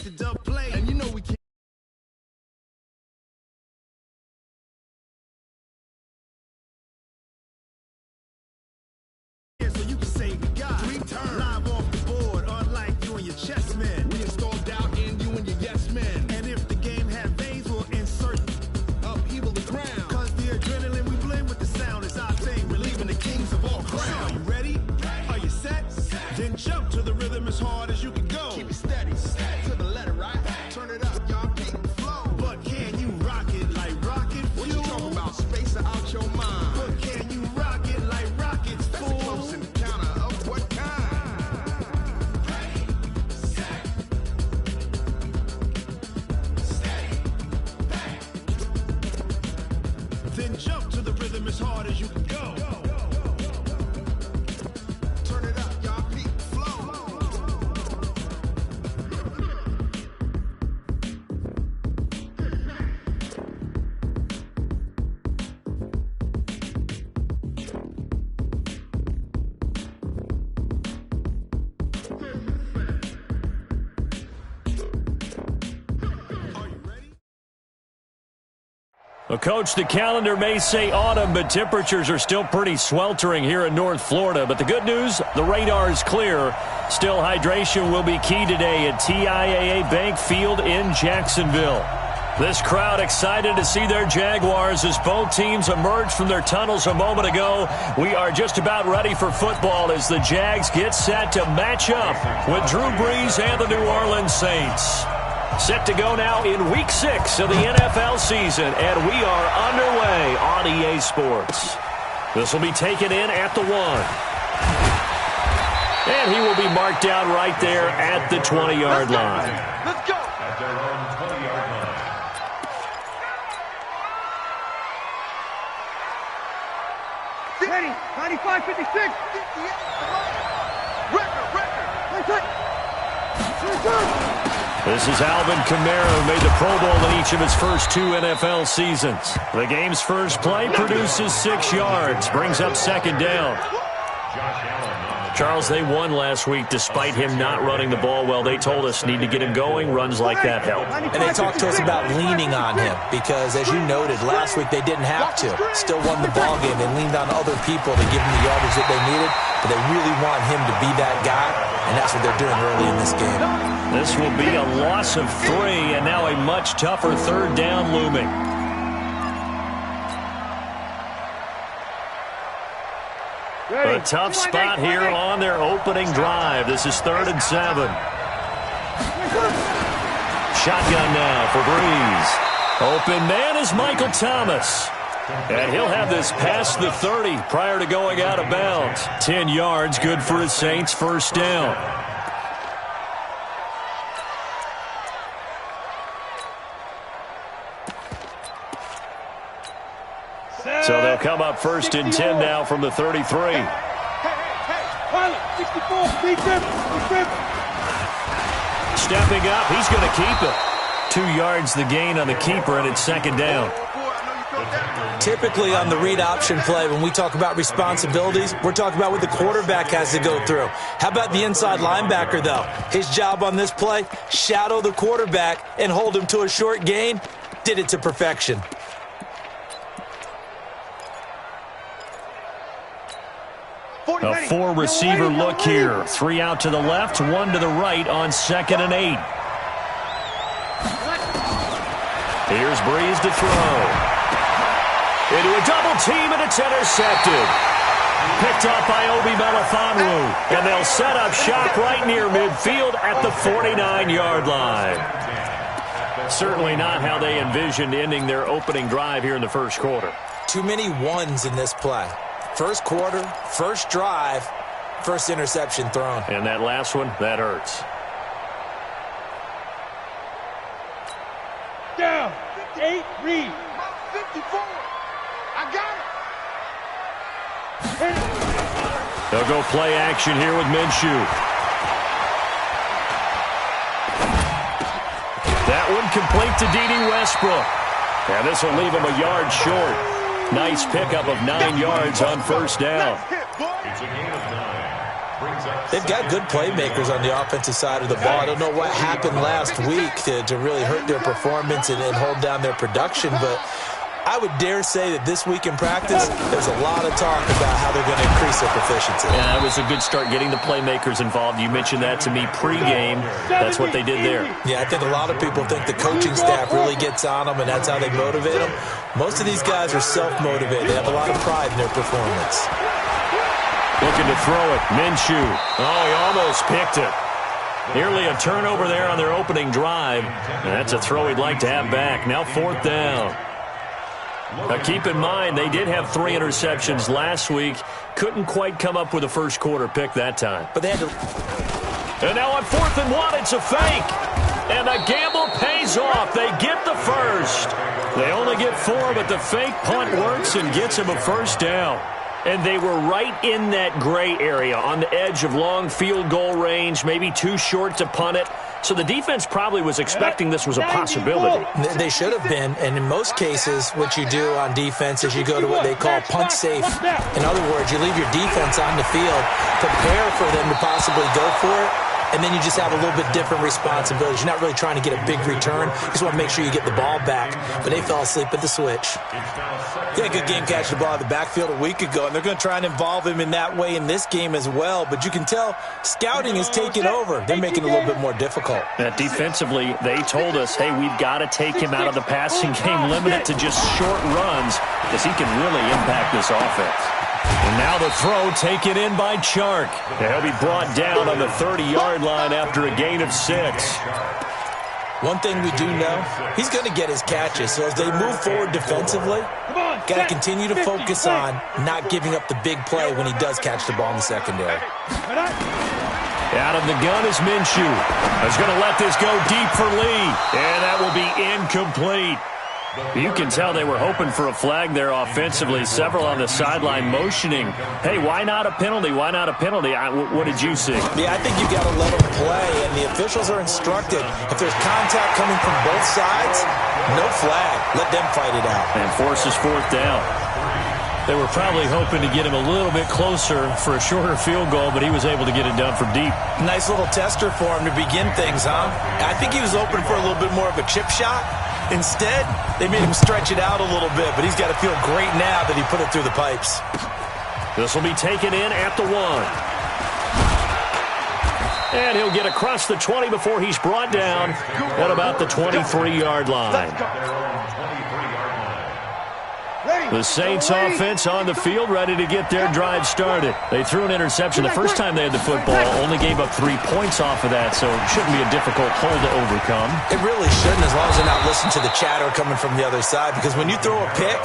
the dub play, and you know we can't. So you can say we got 3 turns live off the board, unlike you and your chess men. We installed doubt in you and your yes men. And if the game had veins, we'll insert upheaval the ground. Cause the adrenaline we blend with the sound is our thing, relieving the kings of all crowns. So are you ready? Are you set? Then jump to the rhythm as hard as you can go. Keep it steady, to the letter, right? Turn it up, y'all, keep it flow. But can you rock it like rocket fuel? What you talking about? Space out your mind. But can you rock it like rockets, fool? That's a close encounter of what kind? Ready, set, steady, back. Then jump to the rhythm as hard as you can go. Turn it up, y'all, keep it flow. Well, Coach, the calendar may say autumn, but temperatures are still pretty sweltering here in North Florida. But the good news, the radar is clear. Still, hydration will be key today at TIAA Bank Field in Jacksonville. This crowd excited to see their Jaguars as both teams emerge from their tunnels a moment ago. We are just about ready for football as the Jags get set to match up with Drew Brees and the New Orleans Saints. Set to go now in Week 6 of the NFL season, and we are underway on EA Sports. This will be taken in at the 1. And he will be marked down right there at the 20-yard line. Let's go. At their own 20-yard line. Ready, 95, 56. 58, record. This is Alvin Kamara, who made the Pro Bowl in each of his first 2 NFL seasons. The game's first play produces 6 yards, brings up second down. Charles, they won last week despite him not running the ball well. They told us need to get him going. Runs like that help. And they talked to us about leaning on him because, as you noted, last week they didn't have to. Still won the ball game. They leaned on other people to give him the yardage that they needed, but they really want him to be that guy, and that's what they're doing early in this game. This will be a loss of 3, and now a much tougher third down looming. A tough spot here on their opening drive. This is 3rd and 7. Shotgun now for Brees. Open man is Michael Thomas. And he'll have this past the 30 prior to going out of bounds. 10 yards, good for his Saints, first down. So they'll come up 1st and 10 now from the 33. Stepping up, he's going to keep it. 2 yards the gain on the keeper, and it's second down. Typically on the read option play, when we talk about responsibilities, we're talking about what the quarterback has to go through. How about the inside linebacker, though? His job on this play, shadow the quarterback and hold him to a short gain. Did it to perfection. A 4-receiver look here. 3 out to the left, 1 to the right on 2nd and 8. Here's Brees to throw. Into a double team, and it's intercepted. Picked up by Obi Melifonwu, and they'll set up shop right near midfield at the 49-yard line. Certainly not how they envisioned ending their opening drive here in the first quarter. Too many ones in this play. First quarter, first drive, first interception thrown. And that last one, that hurts. Down. 8, read. 54. I got it. They'll go play action here with Minshew. That one complete to D.D. Westbrook. And this will leave him a yard short. Nice pickup of 9 yards on first down. It's a gain of 9. They've got good playmakers on the offensive side of the ball. I don't know what happened last week to really hurt their performance and hold down their production, but I would dare say that this week in practice, there's a lot of talk about how they're going to increase their proficiency. Yeah, it was a good start getting the playmakers involved. You mentioned that to me pregame. That's what they did there. Yeah, I think a lot of people think the coaching staff really gets on them, and that's how they motivate them. Most of these guys are self-motivated. They have a lot of pride in their performance. Looking to throw it. Minshew. Oh, he almost picked it. Nearly a turnover there on their opening drive. And that's a throw he'd like to have back. Now 4th down. Now keep in mind, they did have 3 interceptions last week. Couldn't quite come up with a first quarter pick that time. But they had to... And now on 4th and 1, it's a fake. And the gamble pays off. They get the first. They only get 4, but the fake punt works and gets them a first down. And they were right in that gray area, on the edge of long field goal range, maybe too short to punt it. So the defense probably was expecting this was a possibility. They should have been, and in most cases, what you do on defense is you go to what they call punt safe. In other words, you leave your defense on the field, prepare for them to possibly go for it, and then you just have a little bit different responsibilities. You're not really trying to get a big return. You just want to make sure you get the ball back. But they fell asleep at the switch. Yeah, good game catching the ball in the backfield a week ago, and they're going to try and involve him in that way in this game as well. But you can tell scouting is taking over. They're making it a little bit more difficult. Defensively, they told us, hey, we've got to take him out of the passing game, limit it to just short runs, because he can really impact this offense. And now the throw taken in by Chark. He'll be brought down on the 30-yard line after a gain of 6. One thing we do know, he's going to get his catches. So as they move forward defensively, got to continue to focus on not giving up the big play when he does catch the ball in the secondary. Out of the gun is Minshew. He's going to let this go deep for Lee. And that will be incomplete. You can tell they were hoping for a flag there offensively. Several on the sideline motioning. Hey, why not a penalty? Why not a penalty? What did you see? Yeah, I think you've got to let them play, and the officials are instructed. If there's contact coming from both sides, no flag. Let them fight it out. And forces 4th down. They were probably hoping to get him a little bit closer for a shorter field goal, but he was able to get it done from deep. Nice little tester for him to begin things, huh? I think he was hoping for a little bit more of a chip shot. Instead, they made him stretch it out a little bit, but he's got to feel great now that he put it through the pipes. This will be taken in at the 1. And he'll get across the 20 before he's brought down at about the 23-yard line. The Saints offense on the field, ready to get their drive started. They threw an interception the first time they had the football, only gave up 3 points off of that, so it shouldn't be a difficult hole to overcome. It really shouldn't, as long as they're not listening to the chatter coming from the other side, because when you throw a pick,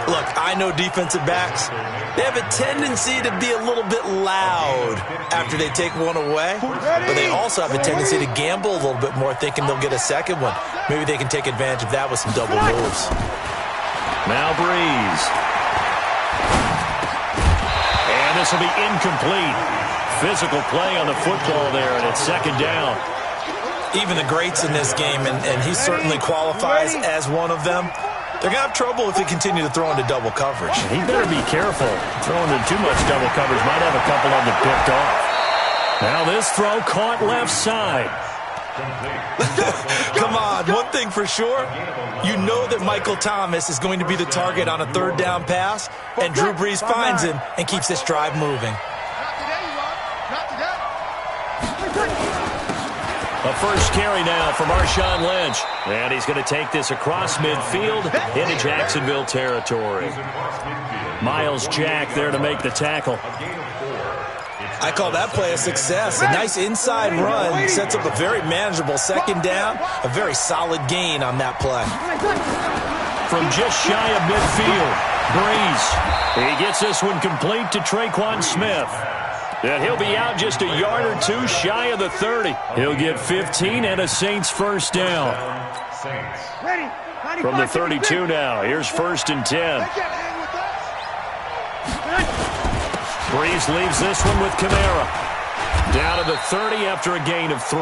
look, I know defensive backs, they have a tendency to be a little bit loud after they take one away, but they also have a tendency to gamble a little bit more, thinking they'll get a second one. Maybe they can take advantage of that with some double moves. Now Breeze. And this will be incomplete. Physical play on the football there, and it's 2nd down. Even the greats in this game, and he certainly qualifies as one of them, they're going to have trouble if they continue to throw into double coverage. He better be careful. Throwing into too much double coverage might have a couple of them picked off. Now this throw caught left side. Come on, one thing for sure, you know that Michael Thomas is going to be the target on a 3rd down pass, and Drew Brees finds him and keeps this drive moving. A first carry now from Marshawn Lynch. And he's going to take this across midfield into Jacksonville territory. Miles Jack there to make the tackle. I call that play a success. A nice inside run sets up a very manageable 2nd down. A very solid gain on that play. From just shy of midfield, Breeze. He gets this one complete to Traquan Smith. And he'll be out just a yard or 2 shy of the 30. He'll get 15 and a Saints first down. From the 32 now, here's 1st and 10. Breeze leaves this one with Kamara. Down to the 30 after a gain of 3.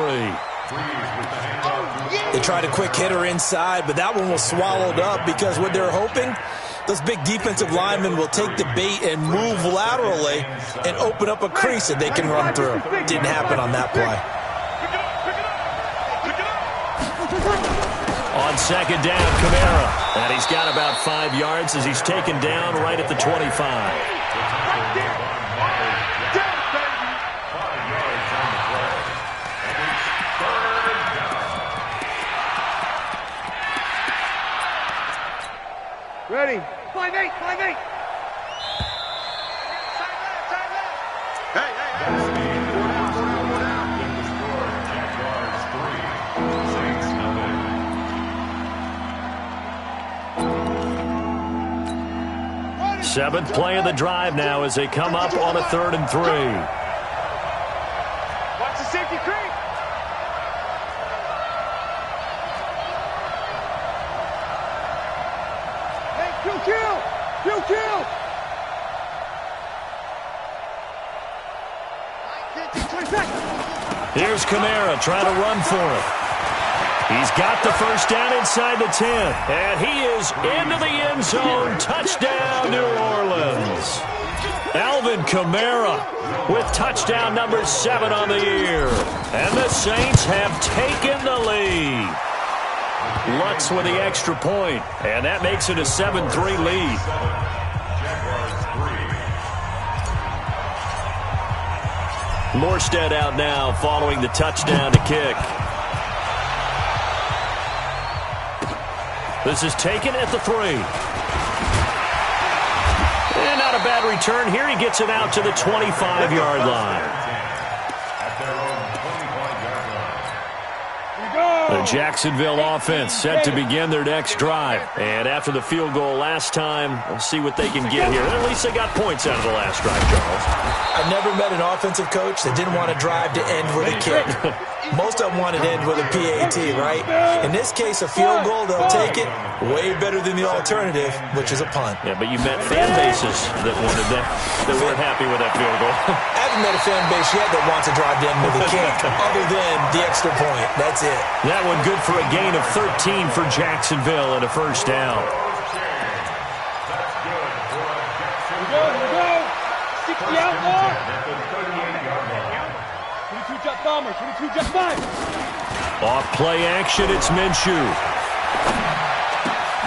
They tried a quick hitter inside, but that one was swallowed up because what they're hoping Those big defensive linemen will take the bait and move laterally and open up a crease that they can run through. Didn't happen on that play. On second down, Kamara. And he's got about 5 yards as he's taken down right at the 25. Ready. 5-8, 5-8. Seventh play of the drive now as they come up on a 3rd and 3. Watch the safety creep. Hey, kill. Here's Kamara trying to run for it. He's got the first down inside the 10. And he is into the end zone. Touchdown, New Orleans. Alvin Kamara with touchdown number 7 on the year. And the Saints have taken the lead. Lutz with the extra point. And that makes it a 7-3 lead. Morstead out now following the touchdown to kick. This is taken at the 3. And not a bad return here. He gets it out to the 25-yard line. The Jacksonville offense set to begin their next drive. And after the field goal last time, we'll see what they can get here. At least they got points out of the last drive, Charles. I've never met an offensive coach that didn't want to drive to end with a kick. Most of them want to end with a PAT, right? In this case, a field goal, they'll take it. Way better than the alternative, which is a punt. Yeah, but you met fan bases that wanted that, that weren't happy with that field goal. I haven't met a fan base yet that wants to drive to end with a kick, other than the extra point. That's it. That one good for a gain of 13 for Jacksonville and a first down. Here we go. 60 out more. 22 jet bomber, 22 jet 5. Off play action, it's Minshew.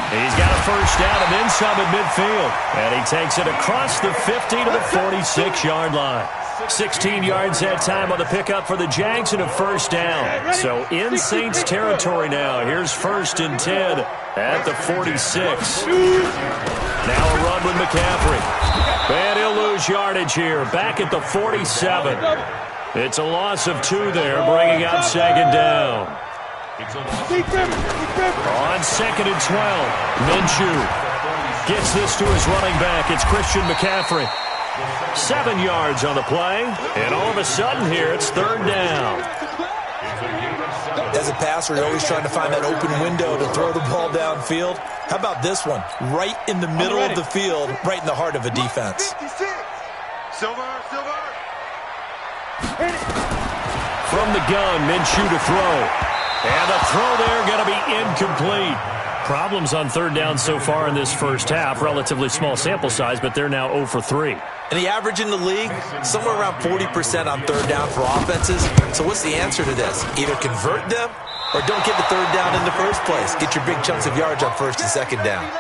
He's got a first down and then some at midfield. And he takes it across the 50 to the 46-yard line. 16 yards that time on the pickup for the Jags and a first down. So in Saints territory now. Here's 1st and 10 at the 46. Now a run with McCaffrey. And he'll lose yardage here. Back at the 47. It's a loss of 2 there, bringing up 2nd down. On 2nd and 12, Minshew gets this to his running back. It's Christian McCaffrey. 7 yards on the play, and all of a sudden here, it's 3rd down. As a passer, you're always trying to find that open window to throw the ball downfield. How about this one? Right in the middle of the field, right in the heart of a defense. Silver. From the gun, Minshew to throw. And the throw there going to be incomplete. Problems on 3rd down so far in this first half. Relatively small sample size, but they're now 0 for 3. And the average in the league, somewhere around 40% on 3rd down for offenses. So what's the answer to this? Either convert them or don't get the 3rd down in the first place. Get your big chunks of yards on 1st and 2nd down.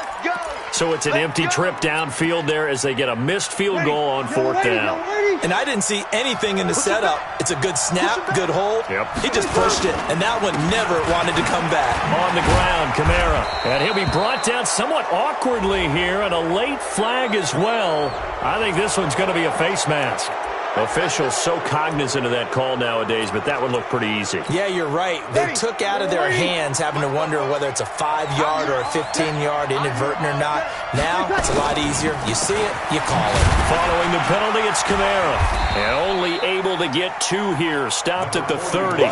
So it's an empty trip downfield there as they get a missed field goal on 4th down. And I didn't see anything in the setup. It's a good snap, good hold. Yep. He just pushed it, and that one never wanted to come back. On the ground, Kamara. And he'll be brought down somewhat awkwardly here, and a late flag as well. I think this one's going to be a face mask. Officials so cognizant of that call nowadays, but that one looked pretty easy. Yeah, you're right. They took out of their hands having to wonder whether it's a 5-yard or a 15-yard inadvertent or not. Now, it's a lot easier. You see it, you call it. Following the penalty, it's Kamara. And only able to get 2 here. Stopped at the 30.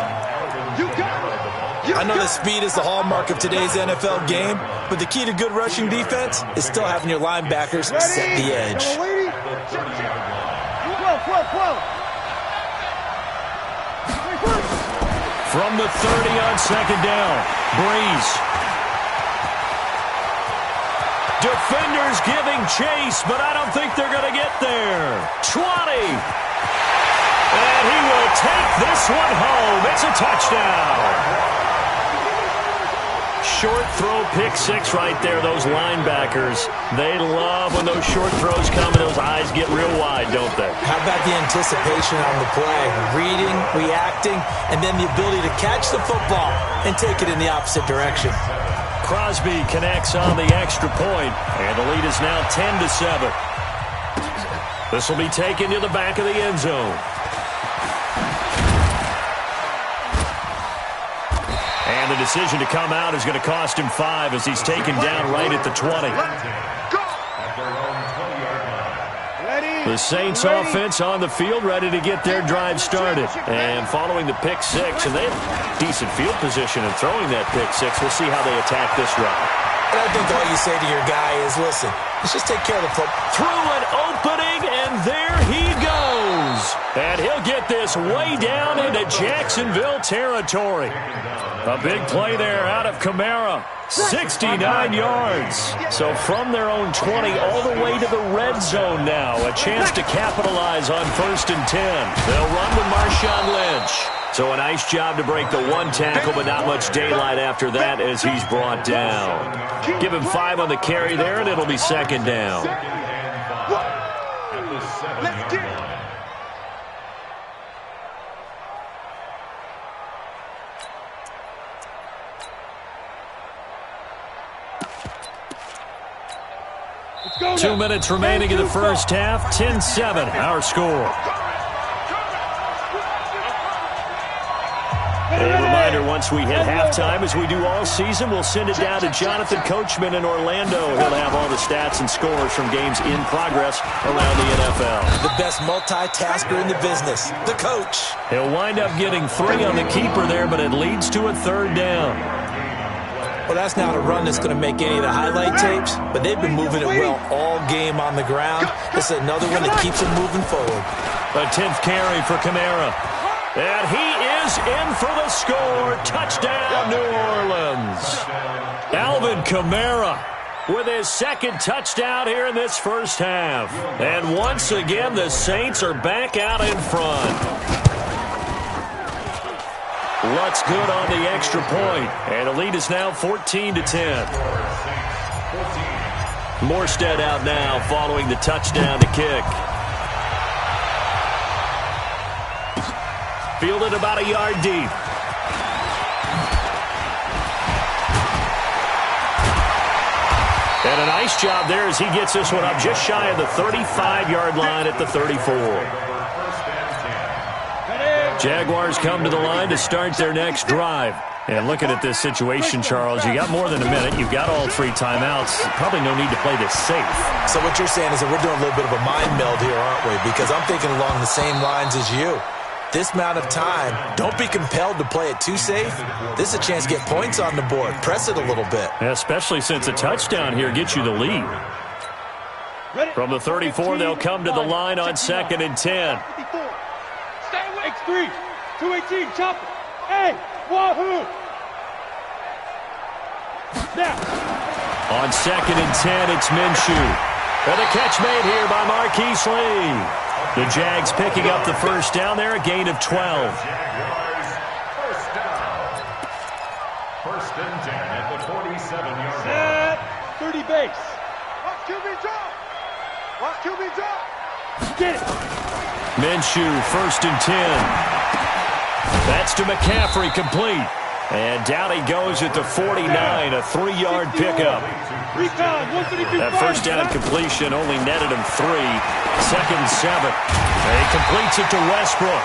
I know that speed is the hallmark of today's NFL game, but the key to good rushing defense is still having your linebackers set the edge. From the 30 on 2nd down, Breeze. Defenders giving chase, but I don't think they're going to get there. 20. And he will take this one home. It's a touchdown. Short throw, pick six right there. Those linebackers, they love when those short throws come and those eyes get real wide, don't they? How about the anticipation on the play? Reading, reacting, and then the ability to catch the football and take it in the opposite direction. Crosby connects on the extra point, and the lead is now 10-7. This will be taken to the back of the end zone. And the decision to come out is going to cost him 5 as he's taken down right at the 20. The Saints offense on the field ready to get their drive started. And following the pick six, and they have decent field position in throwing that pick six. We'll see how they attack this drive. And I think all you say to your guy is, listen, let's just take care of the football. Through an opening, and there he goes. And he'll get this way down into Jacksonville territory. A big play there out of Kamara. 69 yards. So from their own 20 all the way to the red zone now. A chance to capitalize on 1st and 10. They'll run with Marshawn Lynch. So a nice job to break the one tackle, but not much daylight after that as he's brought down. Give him 5 on the carry there, and it'll be 2nd down. Let's get it. Let's go. 2 minutes remaining in the first half. 10-7, our score. A reminder, once we hit halftime, as we do all season, we'll send it down to Jonathan Coachman in Orlando. He'll have all the stats and scores from games in progress around the NFL. The best multitasker in the business, the coach. He'll wind up getting 3 on the keeper there, but it leads to a 3rd down. Well, that's not a run that's going to make any of the highlight tapes, but they've been moving it well all game on the ground. This is another one that keeps them moving forward. A 10th carry for Kamara. And he is in for the score. Touchdown, New Orleans. Alvin Kamara with his 2nd touchdown here in this first half. And once again, the Saints are back out in front. What's good on the extra point. And the lead is now 14-10. Morstead out now following the touchdown to kick. Fielded about a yard deep. And a nice job there as he gets this one up just shy of the 35-yard line at the 34. Jaguars come to the line to start their next drive. And looking at this situation, Charles, you got more than a minute. You've got all 3 timeouts. Probably no need to play this safe. So what you're saying is that we're doing a little bit of a mind meld here, aren't we? Because I'm thinking along the same lines as you. This amount of time, don't be compelled to play it too safe. This is a chance to get points on the board. Press it a little bit. Especially since a touchdown here gets you the lead. From the 34, they'll come to the line on 2nd and 10. Stay away. X3, 218, chop it. Hey, wahoo. Now. On 2nd and 10, it's Minshew. And a catch made here by Marquise Lee. The Jags picking up the first down there, a gain of 12. First down. 1st and 10 at the 47-yard line. Set. 30 base. Watch QB drop. Watch QB drop. Get it. Minshew, 1st and 10. That's to McCaffrey, complete. And down he goes at the 49, a 3-yard pickup. That first down completion only netted him 3. 2nd and 7. And he completes it to Westbrook.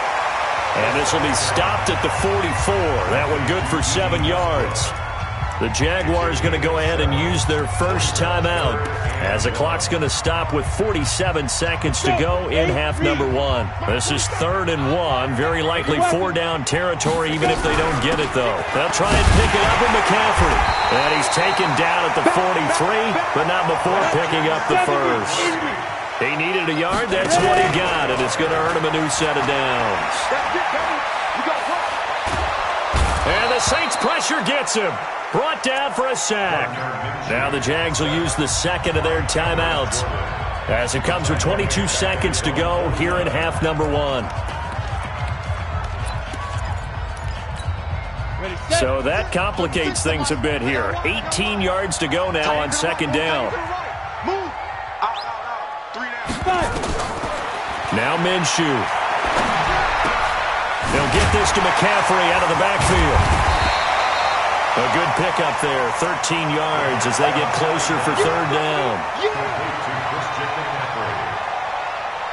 And this will be stopped at the 44. That one good for 7 yards. The Jaguars going to go ahead and use their first timeout as the clock's going to stop with 47 seconds to go in half number 1. This is 3rd and 1. Very likely 4-down territory even if they don't get it, though. They'll try and pick it up with McCaffrey. And he's taken down at the 43, but not before picking up the first. He needed a yard. That's what he got, and it's going to earn him a new set of downs. And the Saints pressure gets him. Brought down for a sack. Now the Jags will use the second of their timeouts as it comes with 22 seconds to go here in half number 1. So that complicates things a bit here. 18 yards to go now on second down. Now Minshew. They'll get this to McCaffrey out of the backfield. A good pickup there, 13 yards as they get closer for third down.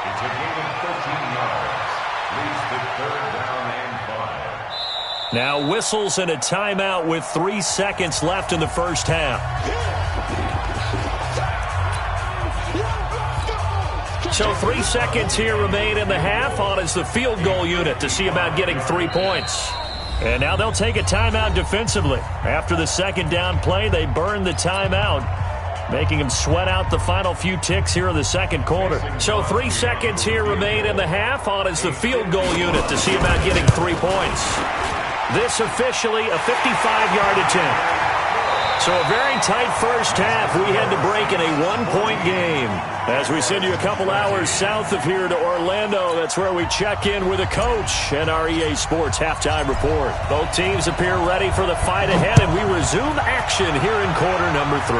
It's a gain of 13 yards. Leads to third down and 5. Now whistles and a timeout with 3 seconds left in the first half. So 3 seconds here remain in the half. On is the field goal unit to see about getting 3 points. And now they'll take a timeout defensively. After the second down play, they burn the timeout, making them sweat out the final few ticks here in the second quarter. So 3 seconds here remain in the half. On is the field goal unit to see about getting 3 points. This officially a 55-yard attempt. So a very tight first half. We had to break in a 1-point game. As we send you a couple hours south of here to Orlando, that's where we check in with a coach and our EA Sports halftime report. Both teams appear ready for the fight ahead, and we resume action here in quarter number 3.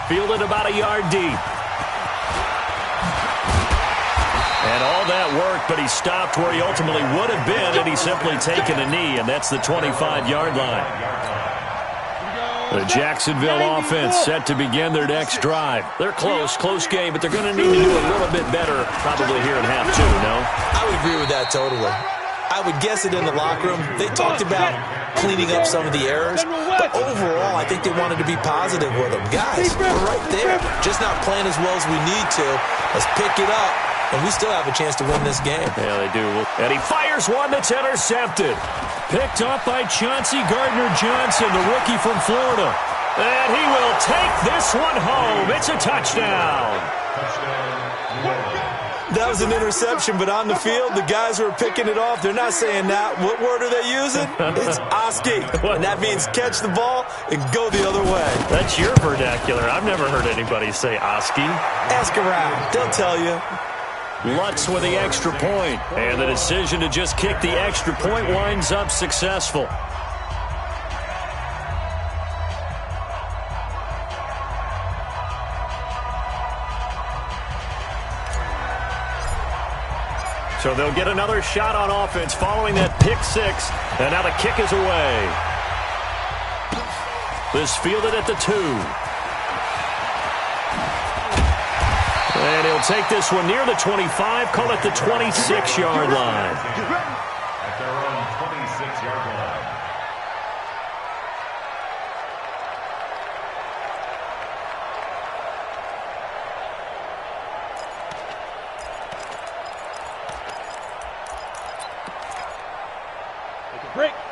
Fielded about a yard deep. And all that work, but he stopped where he ultimately would have been had he simply taken a knee, and that's the 25-yard line. The Jacksonville offense set to begin their next drive. They're close game, but they're going to need to do a little bit better probably here in half 2, no? I would agree with that totally. I would guess it in the locker room. They talked about cleaning up some of the errors, but overall, I think they wanted to be positive with them. Guys, we're right there. Just not playing as well as we need to. Let's pick it up, and we still have a chance to win this game. Yeah, they do. And he fires one that's intercepted. Picked up by Chauncey Gardner-Johnson, the rookie from Florida. And he will take this one home. It's a touchdown. That was an interception, but on the field, the guys who are picking it off, they're not saying that. What word are they using? It's Oski. And that means catch the ball and go the other way. That's your vernacular. I've never heard anybody say Oski. Ask around. They'll tell you. Lutz with the extra point, and the decision to just kick the extra point winds up successful. So they'll get another shot on offense following that pick 6, and now the kick is away. This fielded at the 2. And he'll take this one near the 25, call it the 26-yard line. At their own 26-yard line.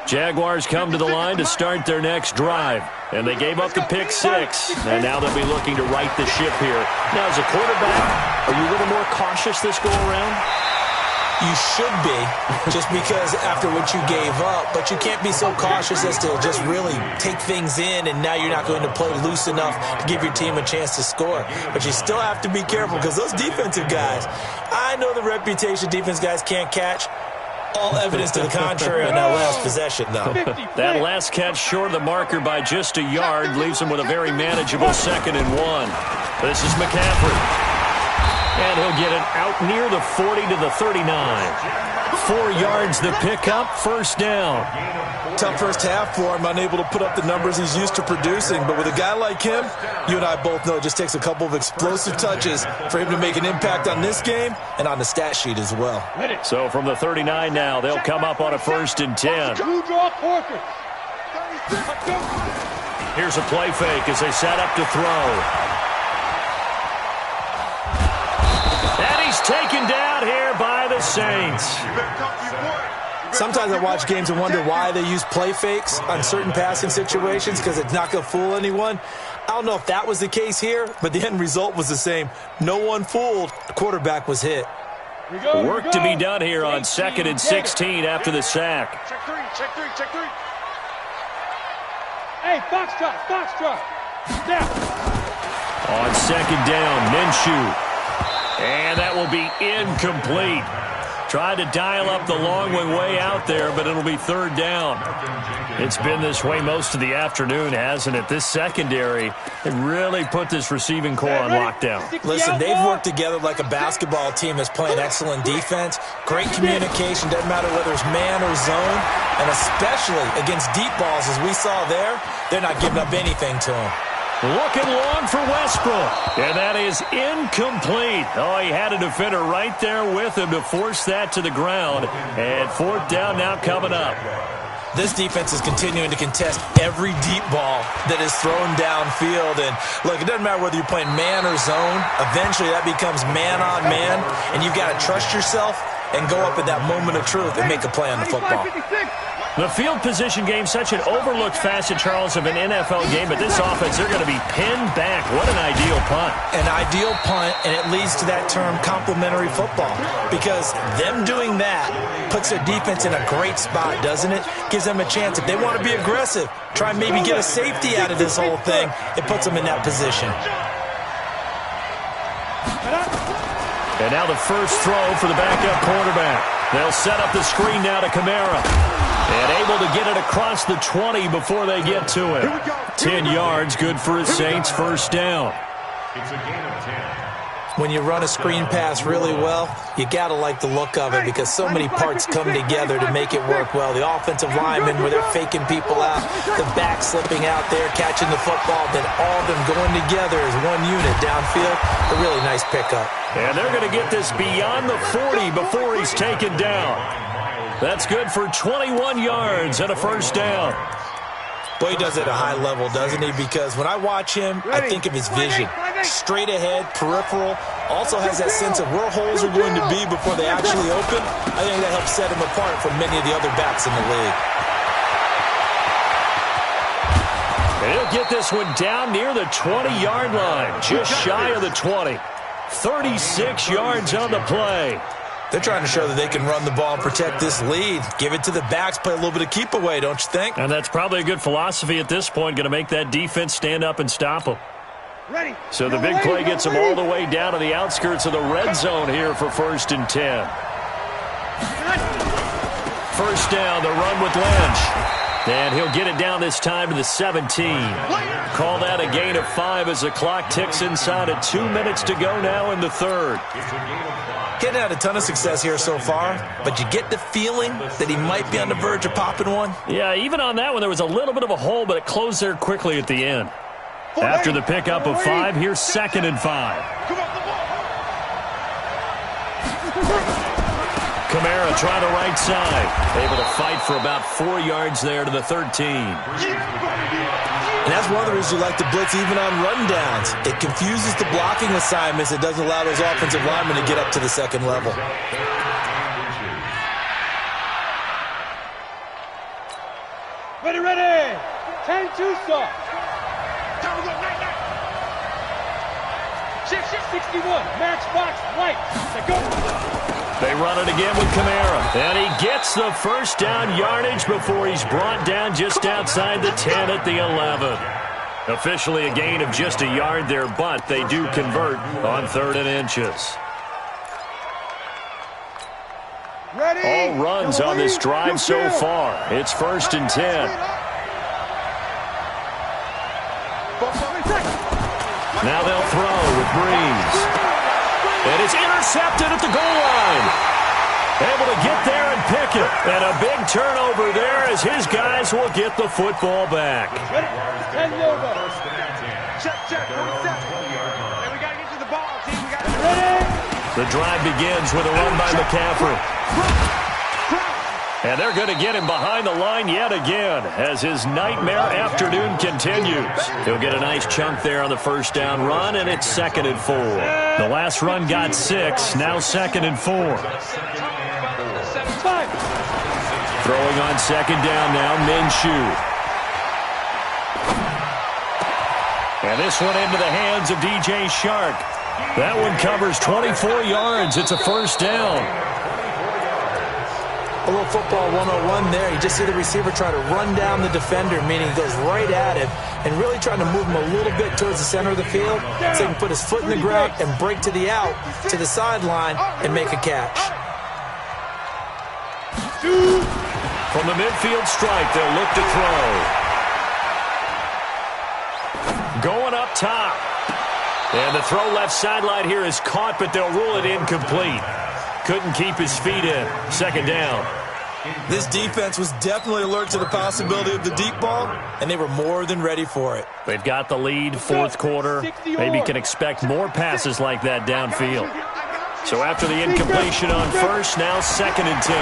Jaguars come to the line to start their next drive. And they gave up the pick 6. And now they'll be looking to right the ship here. Now, as a quarterback, are you a little more cautious this go-around? You should be, just because after what you gave up. But you can't be so cautious as to just really take things in, and now you're not going to play loose enough to give your team a chance to score. But you still have to be careful because those defensive guys, I know the reputation defense guys can't catch. All evidence to the contrary on that last possession, though. That last catch short of the marker by just a yard leaves him with a very manageable 2nd and 1. This is McCaffrey. And he'll get it out near the 40 to the 39. 4 yards the pickup, first down. Tough first half for him, unable to put up the numbers he's used to producing. But with a guy like him, you and I both know it just takes a couple of explosive touches for him to make an impact on this game and on the stat sheet as well. So from the 39 now, they'll come up on a 1st and 10. Here's a play fake as they set up to throw. And he's taken down here by the Saints. Sometimes I watch games and wonder why they use play fakes on certain passing situations because it's not going to fool anyone. I don't know if that was the case here, but the end result was the same. No one fooled. The quarterback was hit. Work to be done here on 2nd and 16 after the sack. Check three. Hey, foxtrot. Down. On second down, Minshew. And that will be incomplete. Tried to dial up the long one way out there, but it'll be third down. It's been this way most of the afternoon, hasn't it? This secondary, it really put this receiving core on lockdown. Listen, they've worked together like a basketball team that's playing excellent defense. Great communication, doesn't matter whether it's man or zone. And especially against deep balls, as we saw there, they're not giving up anything to them. Looking long for Westbrook. And that is incomplete. Oh, he had a defender right there with him to force that to the ground. And fourth down now coming up. This defense is continuing to contest every deep ball that is thrown downfield. And, look, it doesn't matter whether you're playing man or zone. Eventually that becomes man on man. And you've got to trust yourself and go up at that moment of truth and make a play on the football. The field position game, such an overlooked facet, Charles, of an NFL game, but this offense, they're going to be pinned back. What an ideal punt. An ideal punt, and it leads to that term complementary football, because them doing that puts their defense in a great spot, doesn't it? Gives them a chance. If they want to be aggressive, try and maybe get a safety out of this whole thing, it puts them in that position. And now the first throw for the backup quarterback. They'll set up the screen now to Kamara. And able to get it across the 20 before they get to it. 10 yards, good for his Saints, first down. It's a gain of 10. When you run a screen pass really well, you got to like the look of it because so many parts come together to make it work well. The offensive linemen, where they're faking people out, the back slipping out there, catching the football, then all of them going together as one unit downfield. A really nice pickup. And they're going to get this beyond the 40 before he's taken down. That's good for 21 yards and a first down. Boy, he does it at a high level, doesn't he? Because when I watch him, I think of his vision. Straight ahead, peripheral. Also has that sense of where holes are going to be before they actually open. I think that helps set him apart from many of the other backs in the league. And he'll get this one down near the 20-yard line, just shy of the 20. 36 yards on the play. They're trying to show that they can run the ball and protect this lead. Give it to the backs, play a little bit of keep away, don't you think? And that's probably a good philosophy at this point, going to make that defense stand up and stop them. Ready. So the big play gets them all the way down to the outskirts of the red zone here for 1st and 10. First down, the run with Lynch. And he'll get it down this time to the 17. Call that a gain of 5 as the clock ticks inside of 2 minutes to go now in the third. Getting had a ton of success here so far, but you get the feeling that he might be on the verge of popping one. Yeah, even on that one, there was a little bit of a hole, but it closed there quickly at the end. After the pickup of 5, here's 2nd and 5. Kamara trying to right side. Able to fight for about 4 yards there to the 13. And that's one of the reasons you like to blitz even on rundowns. It confuses the blocking assignments. It doesn't allow those offensive linemen to get up to the second level. Ready. 10-2 soft. 61, matchbox, white. Go. They run it again with Kamara. And he gets the first down yardage before he's brought down just outside the 10 at the 11. Officially a gain of just a yard there, but they do convert on 3rd and inches. Ready. All runs on this drive so far. It's 1st and 10. Now they'll throw with Breeze. And it's intercepted at the goal line. Able to get there and pick it. And a big turnover there as his guys will get the football back. Check. And we got to get to the ball, team. We got to ready. The drive begins with a run by McCaffrey. And they're going to get him behind the line yet again as his nightmare afternoon continues. He'll get a nice chunk there on the first down run, and it's 2nd and 4. The last run got 6, now 2nd and 4. Throwing on 2nd down now, Minshew. And this one into the hands of DJ Shark. That one covers 24 yards. It's a first down. A little football 101 there. You just see the receiver try to run down the defender, meaning he goes right at him and really trying to move him a little bit towards the center of the field so he can put his foot in the ground and break to the out, to the sideline, and make a catch. From the midfield stripe, they'll look to throw. Going up top. And the throw left sideline here is caught, but they'll rule it incomplete. Couldn't keep his feet in. Second down. This defense was definitely alert to the possibility of the deep ball, and they were more than ready for it. They've got the lead, fourth quarter. Maybe can expect more passes like that downfield. So after the incompletion on first, now 2nd and 10.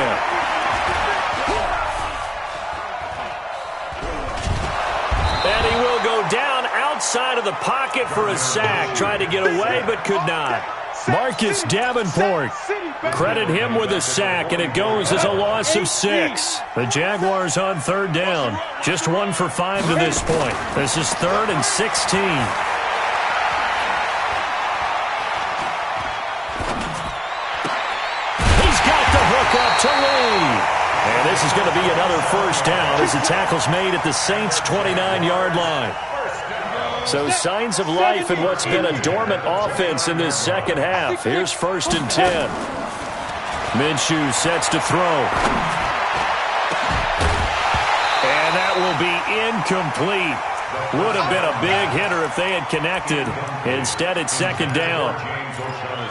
And he will go down outside of the pocket for a sack. Tried to get away, but could not. Marcus Davenport, credit him with a sack, and it goes as a loss of 6. The Jaguars on 3rd down. Just 1 for 5 to this point. This is 3rd and 16. He's got the hook up to Lee. And this is going to be another first down as the tackle's made at the Saints' 29-yard line. So signs of life in what's been a dormant offense in this second half. Here's 1st and 10. Minshew sets to throw. And that will be incomplete. Would have been a big hitter if they had connected. Instead, it's 2nd down.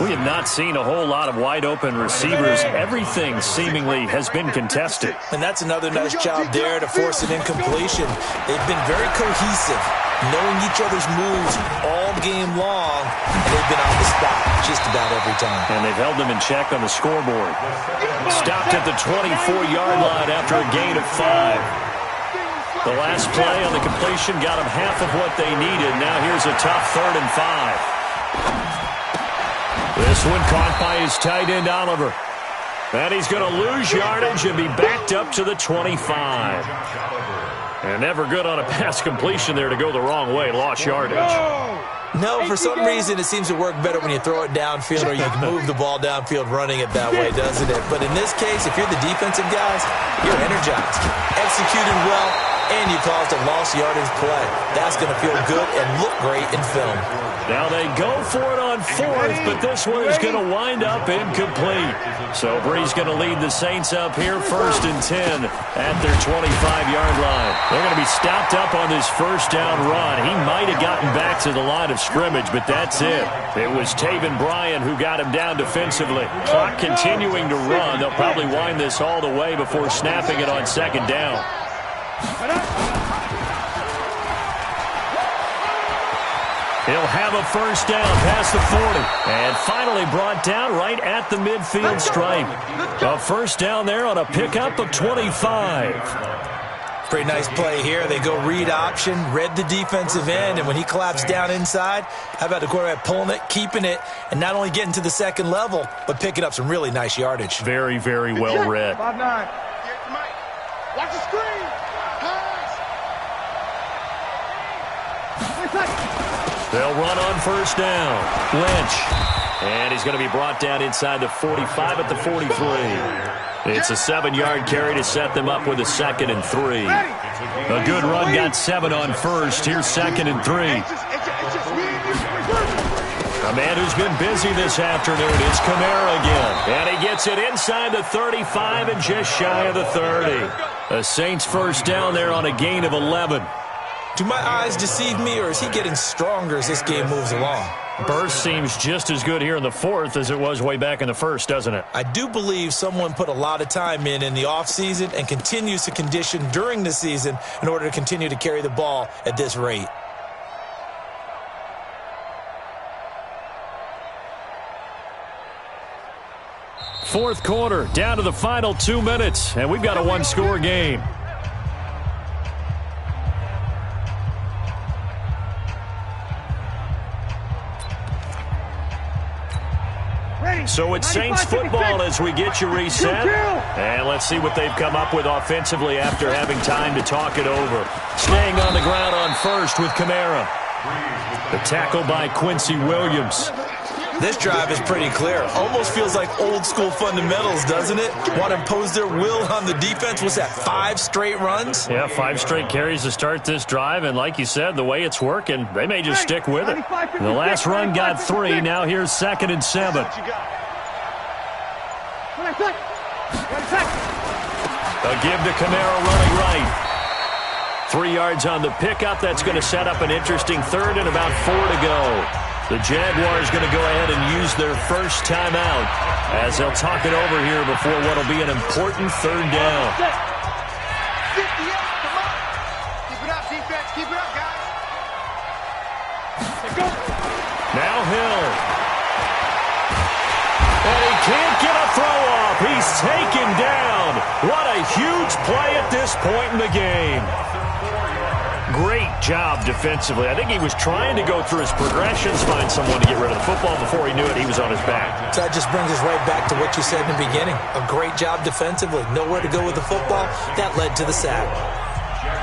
We have not seen a whole lot of wide-open receivers. Everything seemingly has been contested. And that's another nice job there to force an incompletion. They've been very cohesive, knowing each other's moves all game long, and they've been on the spot just about every time. And they've held them in check on the scoreboard. Stopped at the 24-yard line after a gain of 5. The last play on the completion got them half of what they needed. Now here's a tough 3rd and 5. This one caught by his tight end, Oliver. And he's going to lose yardage and be backed up to the 25. And never good on a pass completion there to go the wrong way. Lost yardage. No, for some reason it seems to work better when you throw it downfield or you can move the ball downfield running it that way, doesn't it? But in this case, if you're the defensive guys, you're energized, executed well, and you caused a lost yardage play. That's going to feel good and look great in film. Now they go for it on 4th, but this one is going to wind up incomplete. So Bree's going to lead the Saints up here, 1st and 10 at their 25-yard line. They're going to be stopped up on this first down run. He might have gotten back to the line of scrimmage, but that's it. It was Taven Bryan who got him down defensively. Clock continuing to run. They'll probably wind this all the way before snapping it on 2nd down. He'll have a first down past the 40. And finally brought down right at the midfield stripe. A first down there on a pickup of 25. Pretty nice play here. They go read option, read the defensive end, and when he collapsed down inside, how about the quarterback pulling it, keeping it, and not only getting to the second level, but picking up some really nice yardage. Very, very well read. 5-9. Watch the screen. They'll run on first down. Lynch. And he's going to be brought down inside the 45 at the 43. It's a 7-yard carry to set them up with a 2nd and 3. A good run got 7 on first. Here's 2nd and 3. A man who's been busy this afternoon is Kamara again. And he gets it inside the 35 and just shy of the 30. The Saints first down there on a gain of 11. Do my eyes deceive me, or is he getting stronger as this game moves along? Burst seems just as good here in the 4th as it was way back in the 1st, doesn't it? I do believe someone put a lot of time in the offseason and continues to condition during the season in order to continue to carry the ball at this rate. Fourth quarter, down to the final 2 minutes, and we've got a one-score game. So it's Saints football as we get you reset. And let's see what they've come up with offensively after having time to talk it over. Staying on the ground on first with Kamara. The tackle by Quincy Williams. This drive is pretty clear. Almost feels like old school fundamentals, doesn't it? Want to impose their will on the defense. What's that, 5 straight runs? Yeah, 5 straight carries to start this drive, and like you said, the way it's working, they may just stick with it. The last run got 3. Now here's 2nd and 7. A give to Kamara running right. 3 yards on the pickup. That's going to set up an interesting 3rd and about 4 to go. The Jaguars going to go ahead and use their first timeout as they'll talk it over here before what will be an important 3rd down. 58, come on. Keep it up, defense. Keep it up, guys. Now Hill. And he can't get a throw off. He's taken down. What a huge play at this point in the game. Great job defensively. I think he was trying to go through his progressions, find someone to get rid of the football. Before he knew it, he was on his back. So that just brings us right back to what you said in the beginning. A great job defensively. Nowhere to go with the football. That led to the sack.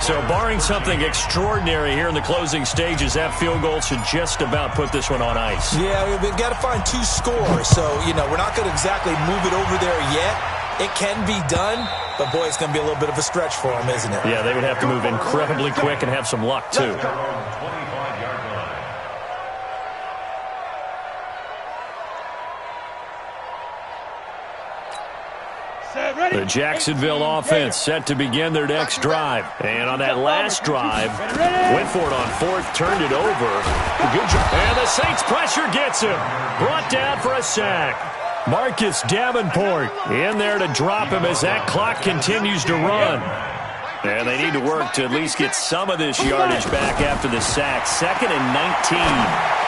So barring something extraordinary here in the closing stages, that field goal should just about put this one on ice. Yeah, we've got to find 2 scores. So, we're not going to exactly move it over there yet. It can be done, but, boy, it's going to be a little bit of a stretch for them, isn't it? Yeah, they would have to move incredibly quick and have some luck, too. The Jacksonville offense set to begin their next drive. And on that last drive, went for it on 4th, turned it over. Good job. And the Saints pressure gets him. Brought down for a sack. Marcus Davenport in there to drop him as that clock continues to run. And they need to work to at least get some of this yardage back after the sack. 2nd and 19.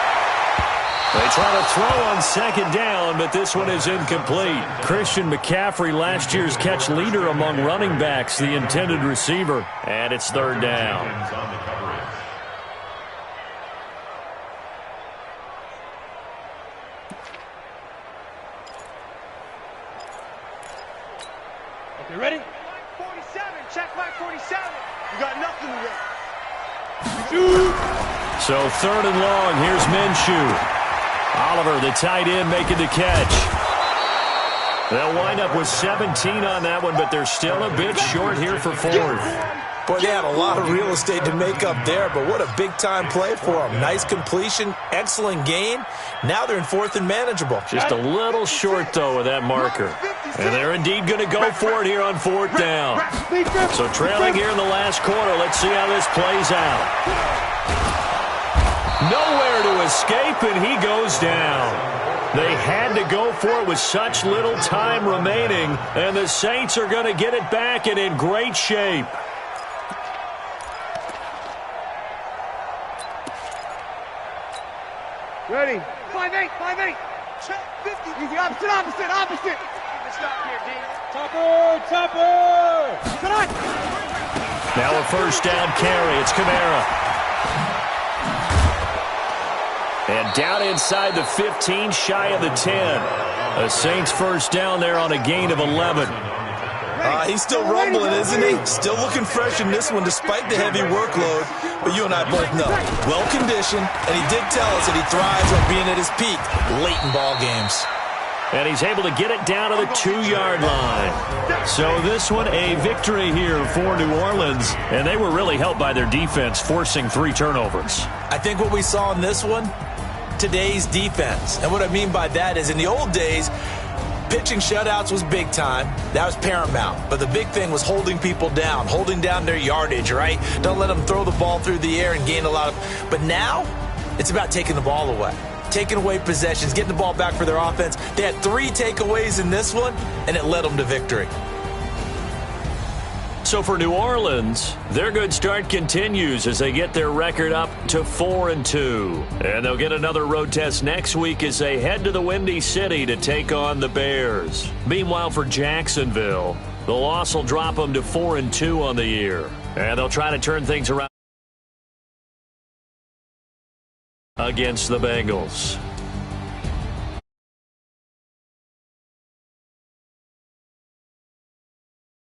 They try to throw on 2nd down, but this one is incomplete. Christian McCaffrey, last year's catch leader among running backs, the intended receiver. And it's 3rd down. You ready? 47. Check mark 47. You got nothing to do. So 3rd and long. Here's Minshew. Oliver, the tight end, making the catch. They'll wind up with 17 on that one, but they're still a bit short here for 4th. Boy, they had a lot of real estate to make up there, but what a big-time play for them. Nice completion, excellent gain. Now they're in 4th and manageable. Just a little short, though, with that marker. And they're indeed going to go for it here on 4th down. So trailing here in the last quarter. Let's see how this plays out. Nowhere to escape, and he goes down. They had to go for it with such little time remaining, and the Saints are going to get it back and in great shape. Ready? 5-8, 5-8. Check 50. Easy, opposite. Stop here, D. Topper. Tonight. Now a 1st down carry. It's Kamara. And down inside the 15, shy of the 10. The Saints 1st down there on a gain of 11. He's still rumbling, isn't he? Still looking fresh in this one despite the heavy workload. But you and I both know, well-conditioned, and he did tell us that he thrives on being at his peak late in ball games. And he's able to get it down to the 2-yard line. So this one, a victory here for New Orleans. And they were really helped by their defense, forcing 3 turnovers. I think what we saw in this one, today's defense. And what I mean by that is in the old days, pitching shutouts was big time. That was paramount. But the big thing was holding people down, holding down their yardage, right? Don't let them throw the ball through the air and gain a lot of... But now, it's about taking the ball away. Taking away possessions, getting the ball back for their offense. They had 3 takeaways in this one, and it led them to victory. So for New Orleans, their good start continues as they get their record up to 4-2. And they'll get another road test next week as they head to the Windy City to take on the Bears. Meanwhile, for Jacksonville, the loss will drop them to 4-2 on the year. And they'll try to turn things around against the Bengals.